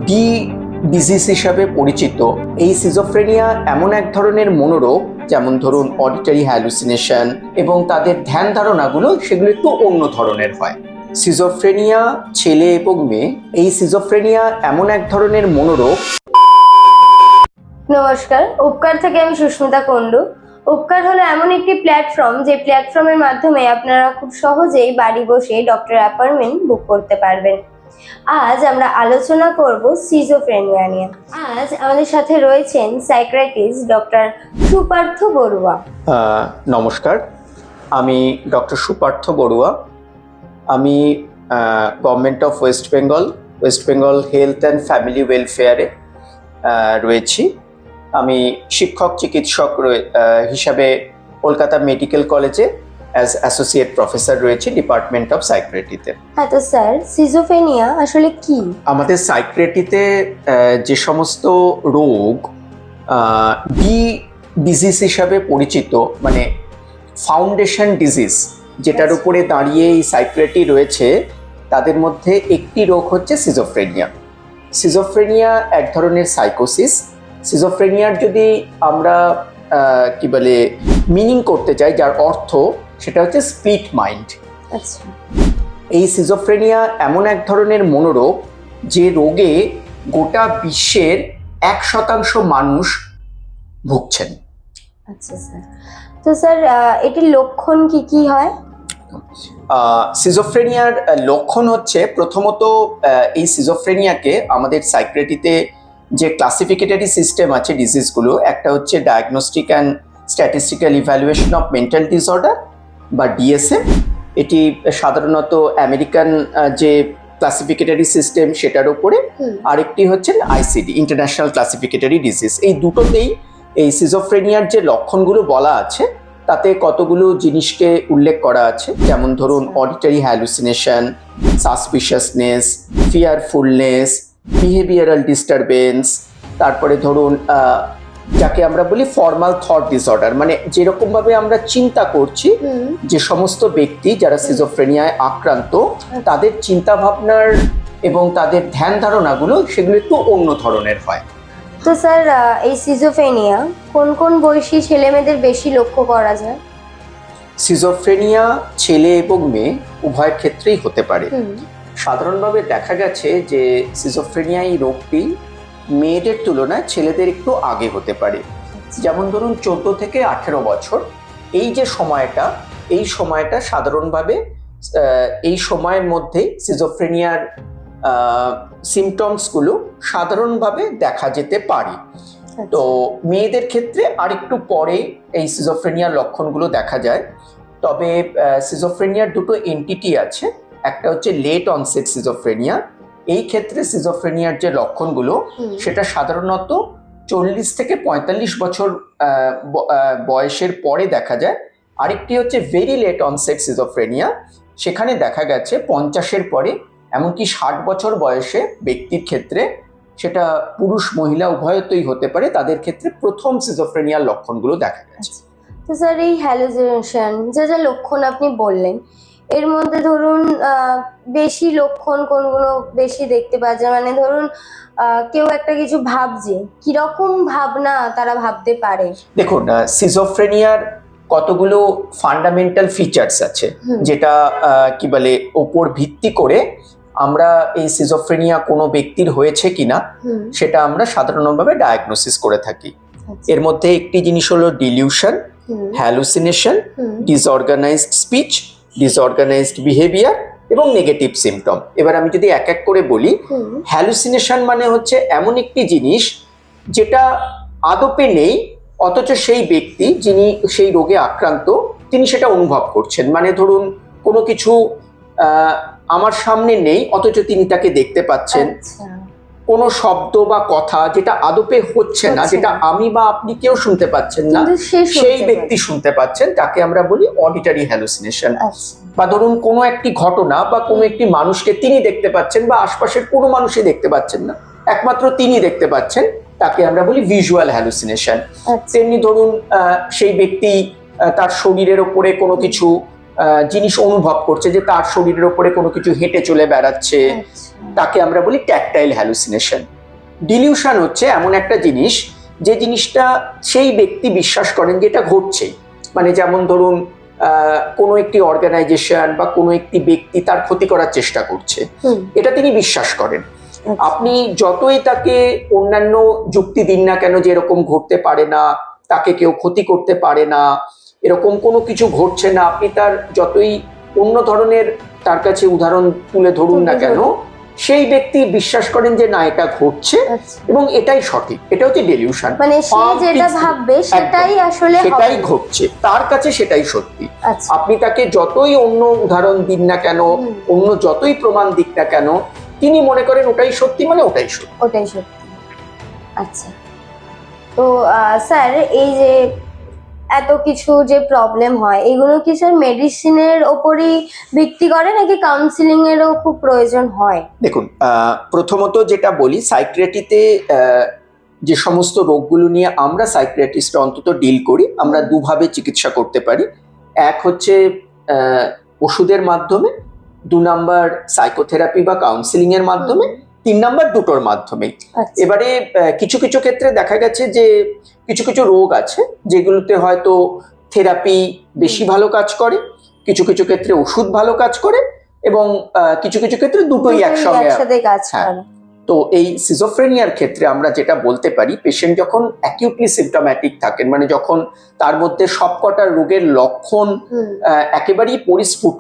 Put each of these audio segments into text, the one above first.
D disease হিসাবে পরিচিত এই সিজোফ্রেনিয়া এমন এক ধরনের মনোরোগ, যেমন ধরুন অডিটরি হ্যালুসিনেশন এবং তাদের ধ্যান ধারণাগুলো সেগুলো একটু অন্য ধরনের হয়। সিজোফ্রেনিয়া ছেলে এবং মেয়ে, এই সিজোফ্রেনিয়া এমন এক ধরনের মনোরোগ। নমস্কার, উপকার থেকে আমি সুস্মিতা কুণ্ডু। উপকার হলো এমন একটি প্ল্যাটফর্ম, যে প্ল্যাটফর্মের মাধ্যমে আপনারা খুব সহজেই বাড়ি বসে ডক্টর অ্যাপয়েন্টমেন্ট বুক করতে পারবেন। আজ আমরা আলোচনা করব সিজোফ্রেনিয়া নিয়ে। আজ আমাদের সাথে রয়েছেন সাইকিয়াট্রিস্ট ডক্টর সুপার্থ বড়ুয়া। নমস্কার, আমি ডক্টর সুপার্থ বড়ুয়া। আমি government of West Bengal health and family ওয়েলফেয়ারে রয়েছি। আমি শিক্ষক চিকিৎসক হিসাবে কলকাতা মেডিকেল কলেজে অ্যাজ অ্যাসোসিয়েট প্রফেসর রয়েছি ডিপার্টমেন্ট অফ সাইকিয়াট্রিতে। হ্যাঁ, তো স্যার সিজোফ্রেনিয়া আসলে কি? আমাদের সাইকিয়াট্রিতে যে সমস্ত রোগ ডি ডিজিজ হিসাবে পরিচিত, মানে ফাউন্ডেশন ডিজিজ যেটার উপরে দাঁড়িয়ে এই সাইকিয়াট্রি রয়েছে, তাদের মধ্যে একটি রোগ হচ্ছে সিজোফ্রেনিয়া। সিজোফ্রেনিয়া এক ধরনের সাইকোসিস। সিজোফ্রেনিয়ার যদি আমরা কি বলে মিনিং করতে চাই, যার অর্থ সেটা হচ্ছে স্প্লিট মাইন্ড। আচ্ছা, এই সিজোফ্রেনিয়া এমন এক ধরনের মনোরোগ যে রোগে গোটা বিশ্বের 1% মানুষ ভুগছেন। আচ্ছা স্যার। তো স্যার এটির লক্ষণ কি কি হয়? সিজোফ্রেনিয়ার লক্ষণ হচ্ছে, প্রথমত এই সিজোফ্রেনিয়াকে আমাদের সাইকিয়াট্রিতে যে ক্লাসিফিকেটরি সিস্টেম আছে ডিজিজগুলো, একটা হচ্ছে diagnostic and statistical evaluation of mental disorder বা ডিএসএম। এটি সাধারণত আমেরিকান যে ক্লাসিফিকেটরি সিস্টেম সেটার উপরে। আরেকটি হচ্ছে আইসিডি, ইন্টারন্যাশনাল ক্লাসিফিকেটরি ডিজিজ। এই দুটোতেই এই সিজোফ্রেনিয়ার যে লক্ষণগুলো বলা আছে তাতে কতগুলো জিনিসকে উল্লেখ করা আছে, যেমন ধরুন অডিটরি হ্যালুসিনেশন, সাসপিশিয়াসনেস, ফিয়ারফুলনেস, বিহেভিয়ারাল ডিস্টারবেন্স, তারপরে ধরুন যাকে আমরা বলি ফর্মাল থট ডিসঅর্ডার, মানে যেরকমভাবে আমরা চিন্তা করছি, যে সমস্ত ব্যক্তি যারা সিজোফ্রেনিয়ায় আক্রান্ত তাদের চিন্তা ভাবনার এবং তাদের ধ্যান ধারণাগুলো সেগুলো একটু অন্য ধরনের হয়। তো স্যার এই সিজোফ্রেনিয়া কোন কোন বয়সী ছেলে মেয়েদের বেশি লক্ষ্য করা যায়? সিজোফ্রেনিয়া ছেলে এবং মেয়ে উভয়ের ক্ষেত্রেই হতে পারে। সাধারণভাবে দেখা গেছে যে সিজোফ্রেনিয়া এই রোগটি মেয়েদের তুলনায় ছেলেদের একটু আগে হতে পারে। যেমন ধরুন 14 থেকে 18 বছর এই যে সময়টা, এই সময়টা সাধারণভাবে এই সময়ের মধ্যেই সিজোফ্রেনিয়ার সিমটমসগুলো সাধারণভাবে দেখা যেতে পারে। তো মেয়েদের ক্ষেত্রে আরেকটু পরে এই সিজোফ্রেনিয়ার লক্ষণগুলো দেখা যায়। তবে সিজোফ্রেনিয়ার দুটো এন্টিটি আছে, একটা হচ্ছে লেট অনসেট সিজোফ্রেনিয়া। এই ক্ষেত্রে সিজোফ্রেনিয়ার যে লক্ষণগুলো সেটা সাধারণত 40 থেকে 45 বছর বয়সের পরে দেখা যায়। আরেকটি হচ্ছে ভেরি লেট অনসেট সিজোফ্রেনিয়া, সেখানে দেখা গেছে 50-এর পরে, এমনকি 60 বছর বয়সে ব্যক্তির ক্ষেত্রে, সেটা পুরুষ মহিলা উভয়তই হতে পারে, তাদের ক্ষেত্রে প্রথম সিজোফ্রেনিয়ার লক্ষণগুলো দেখা গেছে। তো স্যার এই হ্যালুসিনেশন যা যা লক্ষণ আপনি বললেন, এর মধ্যে ধরুন বেশি লক্ষণ কোনগুলো বেশি দেখতে পাওয়া যায়? মানে ধরুন কেউ একটা কিছু ভাবছে, কিরকম ভাবনা তারা ভাবতে পারে? দেখুন, সিজোফ্রেনিয়ার কতগুলো ফান্ডামেন্টাল ফিচার্স আছে, যেটা কি বলে ওপর ভিত্তি করে আমরা এই সিজোফ্রেনিয়া কোনো ব্যক্তির হয়েছে কিনা সেটা আমরা সাধারণভাবে ডায়াগনোসিস করে থাকি। এর মধ্যে একটি জিনিস হলো dilution, hallucination, disorganised speech, disorganised behaviour এবং নেগেটিভ সিমটম। এবার আমি যদি এক এক করে বলি, হ্যালুসিনেশন মানে হচ্ছে এমন একটি জিনিস যেটা আদপে নেই, অথচ সেই ব্যক্তি যিনি সেই রোগে আক্রান্ত তিনি সেটা অনুভব করছেন। মানে ধরুন কোনো কিছু আমার সামনে নেই, অথচ তিনি তাকে দেখতে পাচ্ছেন। কোনো শব্দ বা কথা যেটা আদপে হচ্ছে না, যেটা আমি বা আপনি কেউ শুনতে পাচ্ছেন না, সেই ব্যক্তি শুনতে পাচ্ছেন, তাকে আমরা বলি অডিটরি হ্যালুসিনেশন। বা ধরুন কোনো একটি ঘটনা বা কোনো একটি মানুষকে তিনি দেখতে পাচ্ছেন, বা আশপাশের কোনো মানুষই দেখতে পাচ্ছেন না, একমাত্র তিনি দেখতে পাচ্ছেন, তাকে আমরা বলি ভিজুয়াল হ্যালুসিনেশন। তেমনি ধরুন সেই ব্যক্তি তার শরীরের ওপরে কোনো কিছু জিনিস অনুভব করছে, যে তার শরীরের ওপরে কোনো কিছু হেঁটে চলে বেড়াচ্ছে, তাকে আমরা বলি ট্যাকটাইল হ্যালুসিনেশন। ডিলিউশন হচ্ছে এমন একটা জিনিস যে জিনিসটা সেই ব্যক্তি বিশ্বাস করেন যে এটা ঘটছে। মানে যেমন ধরুন কোনো একটি অর্গানাইজেশন বা কোনো একটি ব্যক্তি তার ক্ষতি করার চেষ্টা করছে, এটা তিনি বিশ্বাস করেন। আপনি যতই তাকে অন্যান্য যুক্তি দিন না কেন যে এরকম ঘটতে পারে না, তাকে কেউ ক্ষতি করতে পারে না, এরকম কোনো কিছু ঘটছে না, আপনি তার যতই অন্য ধরনের তার কাছে উদাহরণ তুলে ধরুন না কেন, সেই ব্যক্তি বিশ্বাস করেন যে না এটা ঘটছে এবং এটাই সঠিক। এটা হচ্ছে ডেলিউশন, মানে সে যেটা ভাববে সেটাই আসলে সেটাই ঘটছে, তার কাছে সেটাই সত্যি। আপনি তাকে যতই অন্য উদাহরণ দিন না কেন, অন্য যতই প্রমাণ দিক না কেন, তিনি মনে করেন ওটাই সত্যি, মানে ওটাই সত্যি, ওটাই সত্যি। আচ্ছা, তো স্যার এই যে এত কিছু যে প্রবলেম হয়, এগুলো কি স্যার মেডিসিনের ওপরই ভিত্তি করে নাকি কাউন্সিলিং এরও খুব প্রয়োজন হয়? দেখুন, প্রথমত যেটা বলি, সাইকিয়াট্রিতে যে সমস্ত রোগগুলো নিয়ে আমরা সাইকিয়াট্রিস্টরা অন্তত ডিল করি, আমরা দুভাবে চিকিৎসা করতে পারি। এক হচ্ছে ওষুধের মাধ্যমে, 2 নাম্বার সাইকোথেরাপি বা কাউন্সিলিং এর মাধ্যমে, 3 নাম্বার দুটোর মাধ্যমে। এবারে কিছু কিছু ক্ষেত্রে দেখা গেছে যে কিছু কিছু রোগ আছে যেগুলোতে হয়তো থেরাপি বেশি ভালো কাজ করে, কিছু কিছু ক্ষেত্রে ওষুধ ভালো কাজ করে, এবং কিছু কিছু ক্ষেত্রে দুটোই একসাথে কাজ করে। তো এই সিজোফ্রেনিয়ার ক্ষেত্রে আমরা যেটা বলতে পারি, পেশেন্ট যখন অ্যাকিউটলি সিমটোম্যাটিক থাকেন, মানে যখন তার মধ্যে সবকটা রোগের লক্ষণ একেবারেই পরিস্ফুট,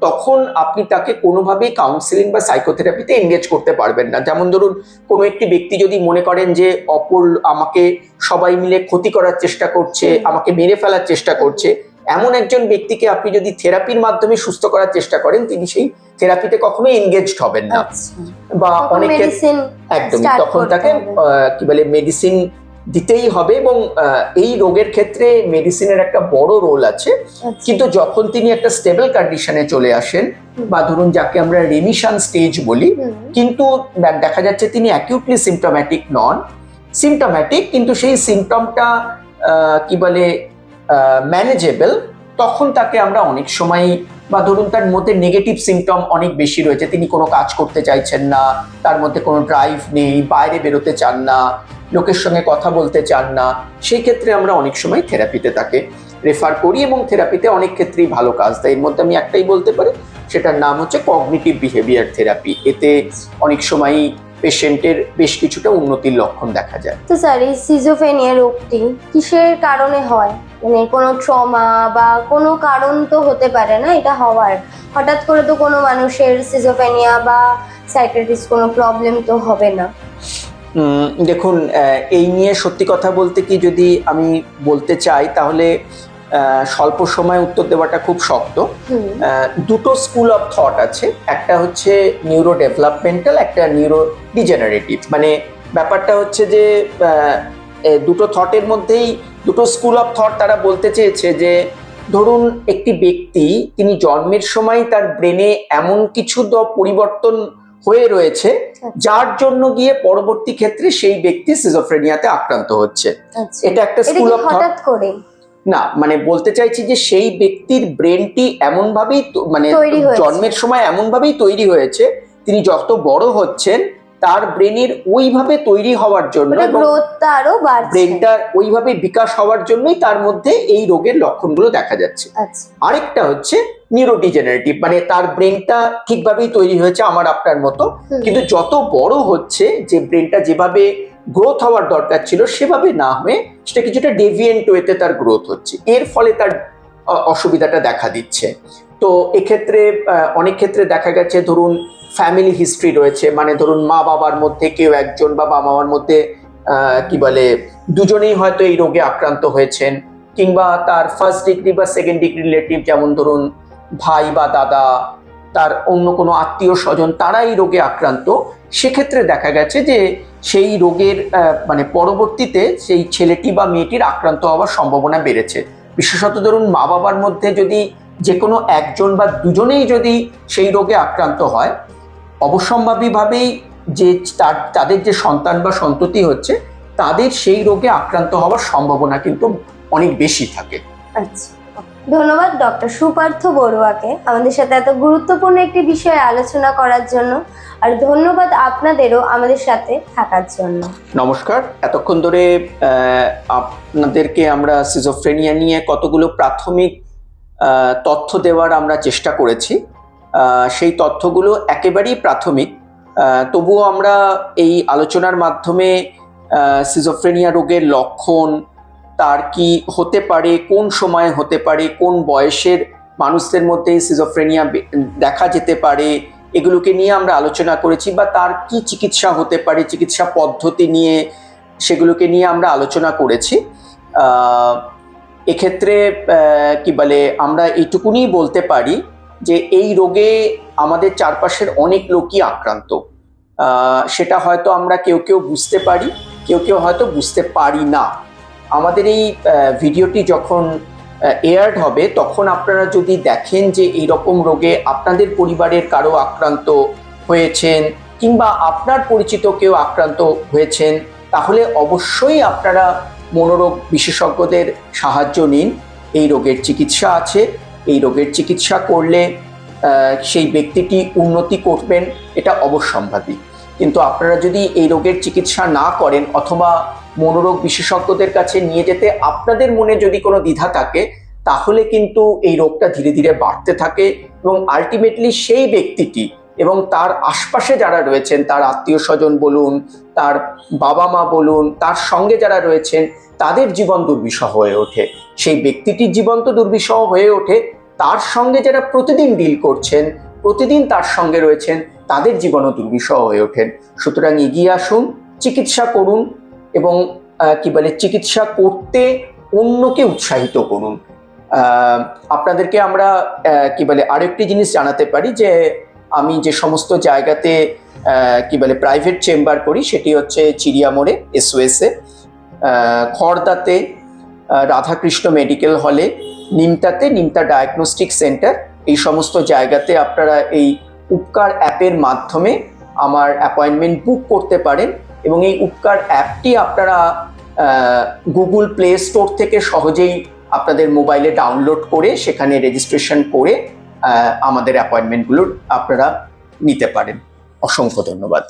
তখন আপনি তাকে কোনোভাবেই কাউন্সিলিং বা সাইকোথেরাপিতে এনগেজ করতে পারবেন না। যেমন ধরুন, কোনো একটি ব্যক্তি যদি মনে করেন যে অপর আমাকে সবাই মিলে ক্ষতি করার চেষ্টা করছে, আমাকে মেরে ফেলার চেষ্টা করছে, এমন একজন ব্যক্তিকে আপনি যদি থেরাপির মাধ্যমে সুস্থ করার চেষ্টা করেন, তিনি সেই থেরাপিতে কখনোই এনগেজড হবেন না। বা অনেকে একদমই তখন তাকে কি বলে মেডিসিন দিতেই হবে, এবং এই রোগের ক্ষেত্রে মেডিসিনের একটা বড় রোল আছে। কিন্তু যখন তিনি একটা স্টেবল কন্ডিশনে চলে আসেন, বা ধরুন যাকে আমরা রিমিশন স্টেজ বলি, কিন্তু দেখা যাচ্ছে তিনি অ্যাকিউটলি সিমটোম্যাটিক নন, সিমটোম্যাটিক কিন্তু সেই সিমটমটা কি বলে ম্যানেজেবল, তখন তাকে আমরা অনেক সময়, বা ধরুন তার মধ্যে নেগেটিভ সিমটম অনেক বেশি রয়েছে, তিনি কোনো কাজ করতে চাইছেন না, তার মধ্যে কোনো ড্রাইভ নেই, বাইরে বেরোতে চান না, লোকের সঙ্গে কথা বলতে চান না, সেই ক্ষেত্রে আমরা অনেক সময় থেরাপিতে তাকে রেফার করি, এবং থেরাপিতে অনেক ক্ষেত্রেই ভালো কাজ দেয়। এর মধ্যে আমি একটাই বলতে পারি, সেটার নাম হচ্ছে কগনিটিভ বিহেভিয়ার থেরাপি। এতে অনেক সময়ই পেশেন্টের বেশ কিছুটা উন্নতির লক্ষণ দেখা যায়। তো স্যার, এই সিজোফ্রেনিয়া রোগটি কিসের কারণে হয়? মানে কোনো ট্রমা বা কোনো কারণ তো হতে পারে না এটা হওয়ার, হঠাৎ করে তো কোনো মানুষের সিজোফ্রেনিয়া বা সাইকিয়াট্রিস্ট কোনো প্রবলেম তো হবে না। দেখুন, এই নিয়ে সত্যি কথা বলতে কি যদি আমি বলতে চাই, তাহলে স্বল্প সময়ে উত্তর দেওয়াটা খুব শক্ত। দুটো স্কুল অফ থট আছে, একটা হচ্ছে নিউরো ডেভেলপমেন্টাল, একটা নিউরো ডিজেনারেটিভ। মানে ব্যাপারটা হচ্ছে যে দুটো থটের মধ্যেই দুটো স্কুল অফ থট তারা বলতে চেয়েছে যে ধরুন একটি ব্যক্তি, তিনি জন্মের সময় তার ব্রেনে এমন কিছু পরিবর্তন হয়ে রয়েছে যার জন্য গিয়ে পরবর্তী ক্ষেত্রে সেই ব্যক্তি সিজোফ্রেনিয়াতে আক্রান্ত হচ্ছে। এটা একটা স্কুল অফ থট না, মানে বলতে চাইছি যে সেই ব্যক্তির ব্রেনটি এমন ভাবেই মানে জন্মের সময় এমন ভাবেই তৈরি হয়েছে, তিনি যত বড় হচ্ছেন তার ব্রেনের ওইভাবে তৈরি হওয়ার জন্য, ব্রেনটার ওইভাবে বিকাশ হওয়ার জন্যই তার মধ্যে এই রোগের লক্ষণগুলো দেখা যাচ্ছে। আরেকটা হচ্ছে নিউরোডিজেনারেটিভ, মানে তার ব্রেনটা ঠিকভাবেই তৈরি হয়েছে আমার আপনার মতো, কিন্তু যত বড় হচ্ছে, যে ব্রেনটা যেভাবে গ্রোথ হওয়ার দরকার ছিল সেভাবে না হয়ে সেটা কিছুটা ডেভিয়েন্ট ওয়েতে তার গ্রোথ হচ্ছে, এর ফলে তার অসুবিধাটা দেখা দিচ্ছে। তো এক্ষেত্রে অনেক ক্ষেত্রে দেখা গেছে ধরুন ফ্যামিলি হিস্ট্রি রয়েছে, মানে ধরুন মা বাবার মধ্যে কেউ একজন বা বাবা মার মধ্যে কি বলে দুজনেই হয়তো এই রোগে আক্রান্ত হয়েছেন, কিংবা তার ফার্স্ট ডিগ্রি বা সেকেন্ড ডিগ্রি রিলেটিভ, যেমন ধরুন ভাই বা দাদা, তার অন্য কোনো আত্মীয় স্বজন, তারা এই রোগে আক্রান্ত। সেক্ষেত্রে দেখা গেছে যে সেই রোগের মানে পরবর্তীতে সেই ছেলেটি বা মেয়েটির আক্রান্ত হওয়ার সম্ভাবনা বেড়েছে। বিশেষত ধরুন মা বাবার মধ্যে যদি যে কোনো একজন বা দুজনেই যদি সেই রোগে আক্রান্ত হয়, অবশ্যম্ভাবীভাবেই যে তাদের যে সন্তান বা সন্ততি হচ্ছে, তাদের সেই রোগে আক্রান্ত হওয়ার সম্ভাবনা কিন্তু অনেক বেশি থাকে। আচ্ছা, ধন্যবাদ ডক্টর সুপার্থ বড়ুয়াকে আমাদের সাথে এত গুরুত্বপূর্ণ একটি বিষয়ে আলোচনা করার জন্য, আর ধন্যবাদ আপনাদেরও আমাদের সাথে থাকার জন্য। নমস্কার। এতক্ষণ ধরে আপনাদেরকে আমরা সিজোফ্রেনিয়া নিয়ে কতগুলো প্রাথমিক তথ্য দেওয়ার আমরা চেষ্টা করেছি। সেই তথ্যগুলো একেবারেই প্রাথমিক, তবুও আমরা এই আলোচনার মাধ্যমে সিজোফ্রেনিয়া রোগের লক্ষণ, তার কি হতে পারে, কোন সময়ে হতে পারে, কোন বয়সের মানুষদের মধ্যে সিজোফ্রেনিয়া দেখা যেতে পারে, এগুলোকে নিয়ে আমরা আলোচনা করেছি, বা তার কি চিকিৎসা হতে পারে, চিকিৎসা পদ্ধতি নিয়ে সেগুলোকে নিয়ে আমরা আলোচনা করেছি। এক্ষেত্রে কি বলে, আমরা এইটুকুনি বলতে পারি যে এই রোগে আমাদের চারপাশের অনেক লোকই আক্রান্ত। সেটা হয়তো আমরা কেউ কেউ বুঝতে পারি, কেউ কেউ হয়তো বুঝতে পারি না। আমাদের এই ভিডিওটি যখন এয়ার্ড হবে তখন আপনারা যদি দেখেন যে এইরকম রোগে আপনাদের পরিবারের কারো আক্রান্ত হয়েছেন, কিংবা আপনার পরিচিত কেউ আক্রান্ত হয়েছেন, তাহলে অবশ্যই আপনারা মনোরোগ বিশেষজ্ঞদের সাহায্য নিন। এই রোগের চিকিৎসা আছে, এই রোগের চিকিৎসা করলে সেই ব্যক্তিটি উন্নতি করবেন, এটা অবশ্যম্ভাবী। কিন্তু আপনারা যদি এই রোগের চিকিৎসা না করেন, অথবা মনোরোগ বিশেষজ্ঞদের কাছে নিয়ে যেতে আপনাদের মনে যদি কোনো দ্বিধা থাকে, তাহলে কিন্তু এই রোগটা ধীরে ধীরে বাড়তে থাকে, এবং আলটিমেটলি সেই ব্যক্তিটি এবং তার আশপাশে যারা রয়েছেন, তার আত্মীয় স্বজন বলুন, তার বাবা মা বলুন, তার সঙ্গে যারা রয়েছেন, তাদের জীবন দুর্বিষহ হয়ে ওঠে। সেই ব্যক্তিটির জীবন তো দুর্বিষহ হয়ে ওঠে, তার সঙ্গে যারা প্রতিদিন ডিল করছেন, প্রতিদিন তার সঙ্গে রয়েছেন, তাদের জীবনও দুর্বিষহ হয়ে ওঠেন। সুতরাং এগিয়ে আসুন, চিকিৎসা করুন, এবং কি বলে, চিকিৎসা করতে অন্যকে উৎসাহিত করুন। আপনাদেরকে আমরা কি বলে আরেকটি জিনিস জানাতে পারি, যে আমি যে সমস্ত জায়গাতে কি বলে প্রাইভেট চেম্বার করি, সেটি হচ্ছে চিড়িয়ামোড়ে SOS-এ, খড়দাতে রাধাকৃষ্ণ মেডিকেল হলে, নিমতাতে নিমতা ডায়াগনস্টিক সেন্টার, এই সমস্ত জায়গাতে আপনারা এই উপকার অ্যাপের মাধ্যমে আমার অ্যাপয়েন্টমেন্ট বুক করতে পারেন। এবং এই উপকার অ্যাপটি আপনারা গুগল প্লে স্টোর থেকে সহজেই আপনাদের মোবাইলে ডাউনলোড করে সেখানে রেজিস্ট্রেশন করে আমাদের অ্যাপয়েন্টমেন্টগুলো আপনারা নিতে পারেন। অসংখ্য ধন্যবাদ।